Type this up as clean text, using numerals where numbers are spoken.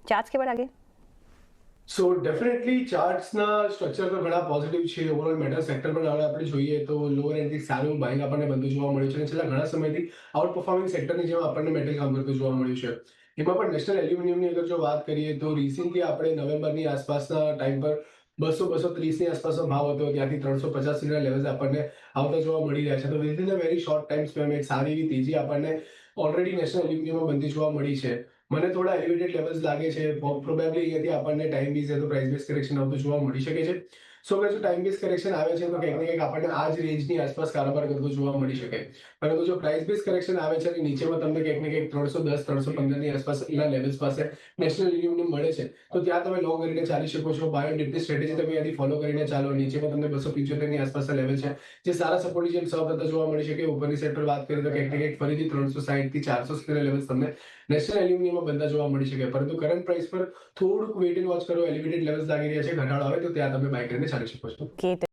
Charts के बाद आगे। સો ડેફિનેટલી ચાર્ટ્સના સ્ટ્રક્ચર તો ઘણા પોઝિટિવ છે. ઓવરઓલ મેટલ સેક્ટર પણ હવે આપણે જોઈએ તો લોઅર એન્ડથી સારું બાઇંગ આપણને બનતું જોવા મળ્યું છે અને છેલ્લા ઘણા સમયથી આઉટ પરફોર્મિંગ સેક્ટરની જેમ આપણને મેટલ કામ કરતું જોવા મળ્યું છે. એમાં પણ નેશનલ એલ્યુમિનિયમની અગર જો વાત કરીએ તો રિસેન્ટલી આપણે નવેમ્બરની આસપાસના ટાઈમ પર 200-230ની આસપાસનો ભાવ હતો, ત્યાંથી 350 સુધીના લેવલ્સ આપણને આવતા જોવા મળી રહ્યા છે. તો within a very short time spam એક સારી એવી તેજી આપણને ઓલરેડી નેશનલ એલ્યુમિનિયમમાં બનતી જોવા મળી છે. મને થોડા એલિવેટેડ લેવલ્સ લાગે છે. પ્રોબેબલી અહીંયાથી આપણને ટાઈમ બેઝ તો પ્રાઇસ બેઝ કરેક્શન આવતું જોવા મળી શકે છે. સો અગર જો ટાઈમ બેઝ કરેક્શન આવે છે તો કંઈક ને કંઈક આપણને આ જ રેન્જની આસપાસ કારોબાર કરતો જોવા મળી શકે. પરંતુ જો પ્રાઇસ બેઝ કરેક્શન આવે છે અને નીચેમાં તમને કંઈક ને કંઈક 310-315ની આસપાસના લેવલ્સ પાસે નેશનલ એલ્યુમિનિયમ મળે છે તો ત્યાં તમે લોંગ કરીને ચાલી શકો છો. બાય એન્ડ ડિપની સ્ટ્રેટેજી તમે અહીંયાથી ફોલો કરીને ચાલો. નીચેમાં તમને 275ની આસપાસના લેવલ છે જે સારા સપોર્ટની જેમ સર્વ થતા જોવા મળી શકે. ઉપરની સાઈડ પર વાત કરીએ તો કંઈક ને કંઈક ફરીથી 360થી 400 સુધીના લેવલ્સ તમને નેશનલ એલ્યુમિનિયમમાં બનતા જોવા મળી શકે. પરંતુ કરંટ પ્રાઇસ પર થોડુંક વેઇટ એન્ડ વોચ કરો. એલિવેટેડ લેવલ્સ લાગી રહ્યા છે, ઘટાડો આવે તો ત્યાં તમે બાય કરીને ચાલી શકો છો. ઓકે.